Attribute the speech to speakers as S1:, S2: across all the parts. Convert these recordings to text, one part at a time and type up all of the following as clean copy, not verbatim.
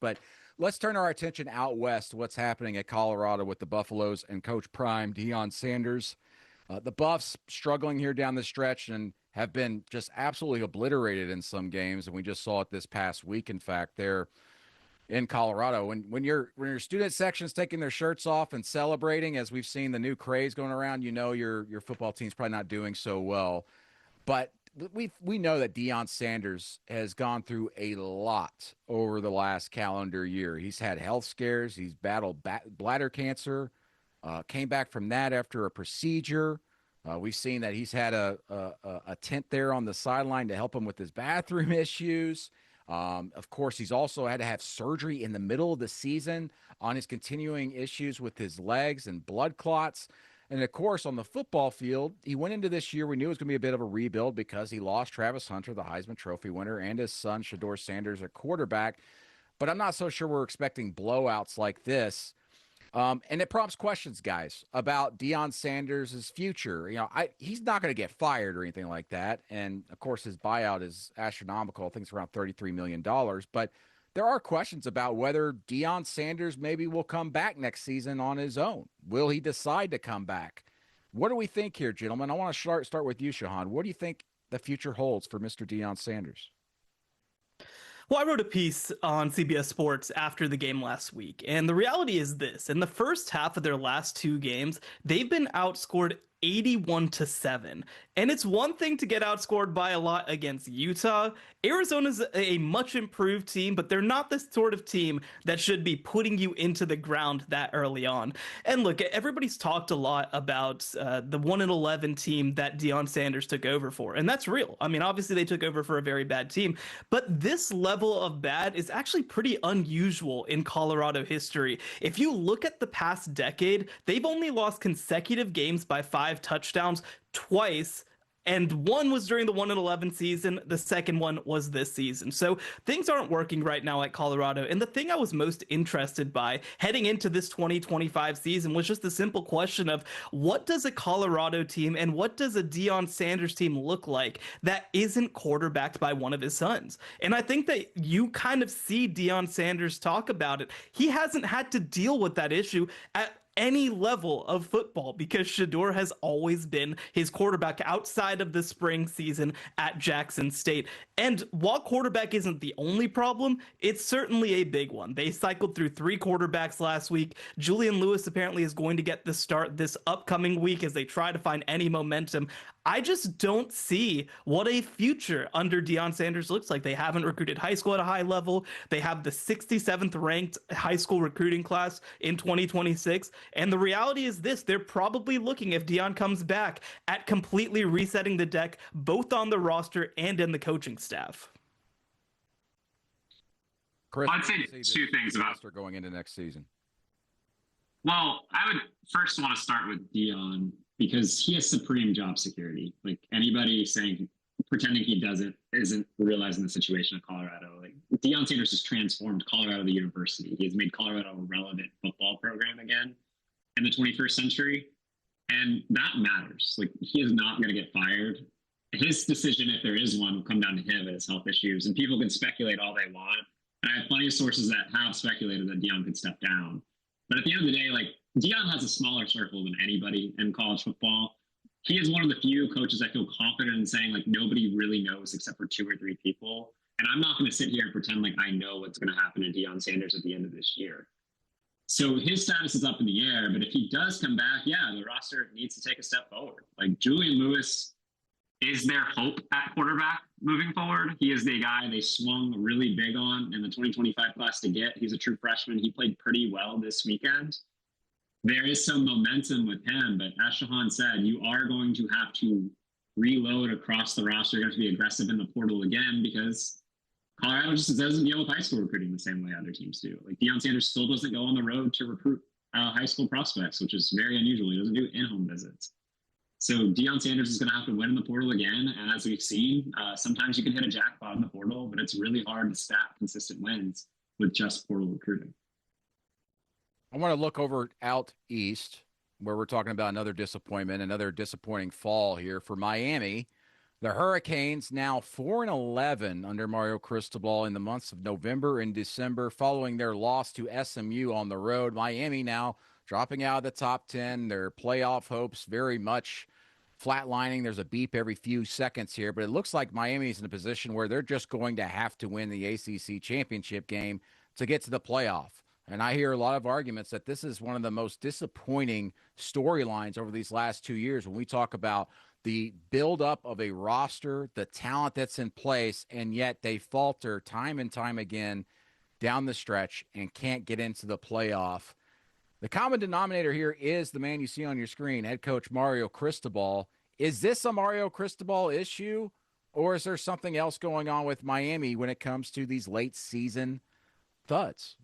S1: But let's turn our attention out west to what's happening at Colorado with the Buffaloes and Coach Prime, Deion Sanders. The Buffs struggling here down the stretch and have been just absolutely obliterated in some games, and we just saw it this past week. In fact, they're in Colorado. When your student section's taking their shirts off and celebrating, as we've seen the new craze going around, you know your football team's probably not doing so well. But we know that Deion Sanders has gone through a lot over the last calendar year. He's had health scares. He's battled bladder cancer. Came back from that after a procedure. We've seen that he's had a tent there on the sideline to help him with his bathroom issues. Of course, he's also had to have surgery in the middle of the season on his continuing issues with his legs and blood clots. And of course, on the football field, he went into this year. We knew it was going to be a bit of a rebuild because he lost Travis Hunter, the Heisman Trophy winner, and his son, Shador Sanders, a quarterback. But I'm not so sure we're expecting blowouts like this. And it prompts questions, guys, about Deion Sanders' future. He's not going to get fired or anything like that. And, of course, his buyout is astronomical. I think it's around $33 million. But there are questions about whether Deion Sanders maybe will come back next season on his own. Will he decide to come back? What do we think here, gentlemen? I want to start with you, Shahan. What do you think the future holds for Mr. Deion Sanders?
S2: Well, I wrote a piece on CBS Sports after the game last week, and the reality is this. In the first half of their last two games, they've been outscored 81-7. And it's one thing to get outscored by a lot against Utah. Arizona's a much improved team, but they're not the sort of team that should be putting you into the ground that early on. And look, everybody's talked a lot about the 1-11 team that Deion Sanders took over for. And that's real. I mean, obviously they took over for a very bad team, but this level of bad is actually pretty unusual in Colorado history. If you look at the past decade, they've only lost consecutive games by 5 touchdowns twice, and one was during the 1-11 season. The second one was this season. So things aren't working right now at Colorado. And the thing I was most interested by heading into this 2025 season was just the simple question of what does a Colorado team and what does a Deion Sanders team look like that isn't quarterbacked by one of his sons? And I think that you kind of see Deion Sanders talk about it. He hasn't had to deal with that issue at any level of football because Shador has always been his quarterback outside of the spring season at Jackson State. And while quarterback isn't the only problem, it's certainly a big one. They cycled through 3 quarterbacks last week. Julian Lewis apparently is going to get the start this upcoming week as they try to find any momentum. I just don't see what a future under Deion Sanders looks like. They haven't recruited high school at a high level. They have the 67th ranked high school recruiting class in 2026. And the reality is this, they're probably looking, if Deion comes back, at completely resetting the deck, both on the roster and in the coaching staff.
S1: Chris,
S3: I'd say two things about
S1: going into next season.
S3: Well, I would first want to start with Deion because he has supreme job security. Like anybody pretending he doesn't, isn't realizing the situation of Colorado. Like Deion Sanders has transformed Colorado, the university. He has made Colorado a relevant football program again in the 21st century. And that matters. Like he is not going to get fired. His decision, if there is one, will come down to him and his health issues. And people can speculate all they want. And I have plenty of sources that have speculated that Deion could step down. But at the end of the day, like Deion has a smaller circle than anybody in college football. He is one of the few coaches I feel confident in saying like nobody really knows except for 2 or 3 people. And I'm not going to sit here and pretend like I know what's going to happen to Deion Sanders at the end of this year. So his status is up in the air. But if he does come back, yeah, the roster needs to take a step forward. Like Julian Lewis is their hope at quarterback moving forward. He is the guy they swung really big on in the 2025 class to get. He's a true freshman. He played pretty well this weekend. There is some momentum with him, but as Shahan said, you are going to have to reload across the roster. You're going to have to be aggressive in the portal again because Colorado just doesn't deal with high school recruiting the same way other teams do. Like Deion Sanders still doesn't go on the road to recruit high school prospects, which is very unusual. He doesn't do in-home visits. So Deion Sanders is going to have to win in the portal again. And as we've seen, sometimes you can hit a jackpot in the portal, but it's really hard to stack consistent wins with just portal recruiting.
S1: I want to look out east where we're talking about another disappointment, another disappointing fall here for Miami, The Hurricanes now 4-11 under Mario Cristobal in the months of November and December following their loss to SMU on the road. Miami now dropping out of the top 10. Their playoff hopes very much flatlining. There's a beep every few seconds here, but it looks like Miami's in a position where they're just going to have to win the ACC championship game to get to the playoff. And I hear a lot of arguments that this is one of the most disappointing storylines over these last 2 years when we talk about the buildup of a roster, the talent that's in place, and yet they falter time and time again down the stretch and can't get into the playoff. The common denominator here is the man you see on your screen, head coach Mario Cristobal. Is this a Mario Cristobal issue, or is there something else going on with Miami when it comes to these late season thuds?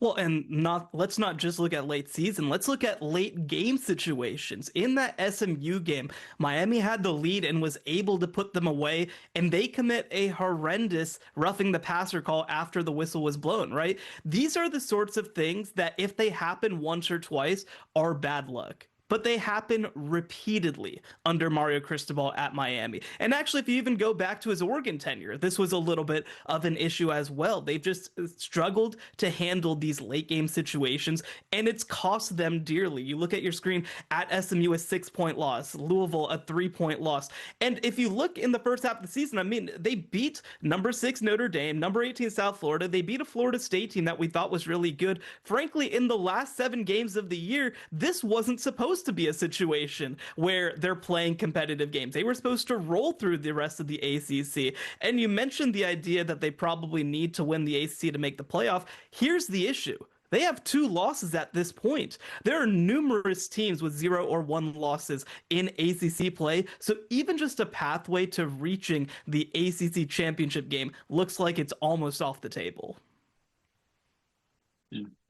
S2: Well, and let's not just look at late season. Let's look at late game situations. In that SMU game, Miami had the lead and was able to put them away, and they commit a horrendous roughing the passer call after the whistle was blown, right? These are the sorts of things that if they happen once or twice are bad luck. But they happen repeatedly under Mario Cristobal at Miami. And actually, if you even go back to his Oregon tenure, this was a little bit of an issue as well. They've just struggled to handle these late game situations, and it's cost them dearly. You look at your screen, at SMU, a 6-point loss, Louisville, a 3-point loss. And if you look in the first half of the season, I mean, they beat number 6 Notre Dame, number 18 South Florida. They beat a Florida State team that we thought was really good. Frankly, in the last 7 games of the year, this wasn't supposed to be a situation where they're playing competitive games. They were supposed to roll through the rest of the ACC. And you mentioned the idea that they probably need to win the ACC to make the playoff. Here's the issue. They have 2 losses at this point. There are numerous teams with 0 or 1 losses in ACC play. So even just a pathway to reaching the ACC championship game looks like it's almost off the table.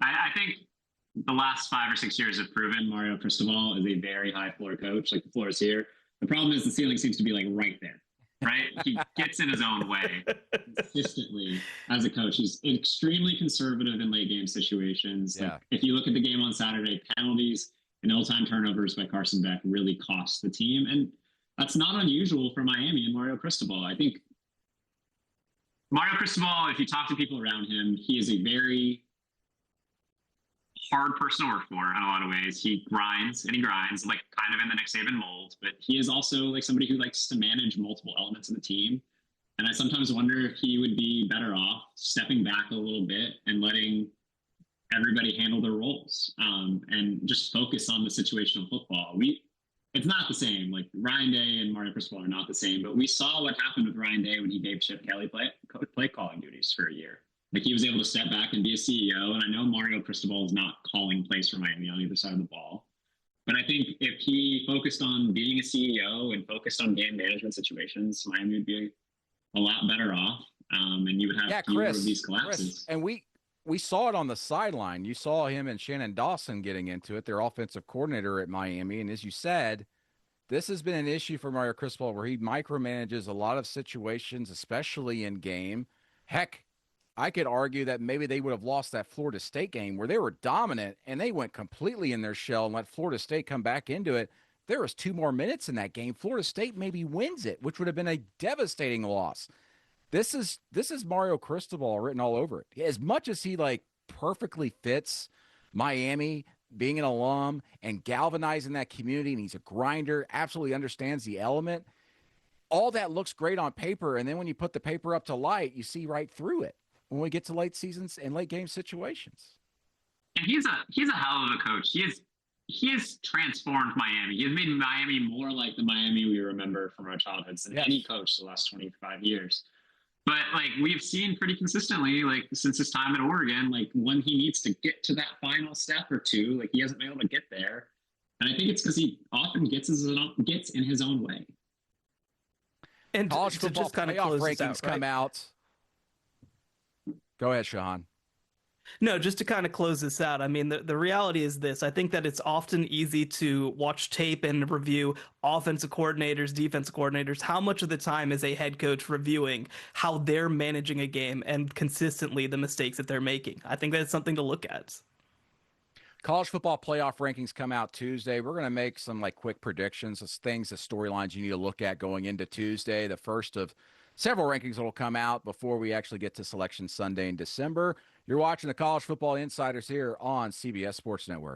S3: I think the last 5 or 6 years have proven Mario Cristobal is a very high floor coach. Like, the floor is here. The problem is the ceiling seems to be like right there, right? He gets in his own way consistently as a coach. He's extremely conservative in late game situations.
S1: Yeah.
S3: Like, if you look at the game on Saturday, penalties and ill-timed turnovers by Carson Beck really cost the team. And that's not unusual for Miami and Mario Cristobal. I think Mario Cristobal, if you talk to people around him, he is a very hard person to work for in a lot of ways. He grinds like kind of in the Nick Saban mold, but he is also like somebody who likes to manage multiple elements of the team. And I sometimes wonder if he would be better off stepping back a little bit and letting everybody handle their roles, and just focus on the situational football. It's not the same. Like, Ryan Day and Mario Cristobal are not the same, but we saw what happened with Ryan Day when he gave Chip Kelly play calling duties for a year. Like, he was able to step back and be a CEO. And I know Mario Cristobal is not calling plays for Miami on either side of the ball. But I think if he focused on being a CEO and focused on game management situations, Miami would be a lot better off. And you would have fewer of these collapses.
S1: And we saw it on the sideline. You saw him and Shannon Dawson getting into it, their offensive coordinator at Miami. And as you said, this has been an issue for Mario Cristobal where he micromanages a lot of situations, especially in game. Heck, I could argue that maybe they would have lost that Florida State game where they were dominant and they went completely in their shell and let Florida State come back into it. There was 2 more minutes in that game. Florida State maybe wins it, which would have been a devastating loss. This is Mario Cristobal written all over it. As much as he like perfectly fits Miami, being an alum and galvanizing that community, and he's a grinder, absolutely understands the element. All that looks great on paper, and then when you put the paper up to light, you see right through it when we get to late seasons and late game situations.
S3: And he's a hell of a coach. He has transformed Miami. He has made Miami more like the Miami we remember from our childhoods than any coach the last 25 years. But like, we've seen pretty consistently, like, since his time at Oregon, like, when he needs to get to that final step or two, like, he hasn't been able to get there. And I think it's because he often gets in his own way.
S1: And college football just kind of rankings come out. Go ahead, Shahan.
S2: No, just to kind of close this out, I mean, the reality is this. I think that it's often easy to watch tape and review offensive coordinators, defensive coordinators. How much of the time is a head coach reviewing how they're managing a game and consistently the mistakes that they're making? I think that's something to look at.
S1: College football playoff rankings come out Tuesday. We're going to make some like quick predictions, the things, the storylines you need to look at going into Tuesday, the first of several rankings that will come out before we actually get to Selection Sunday in December. You're watching the College Football Insiders here on CBS Sports Network.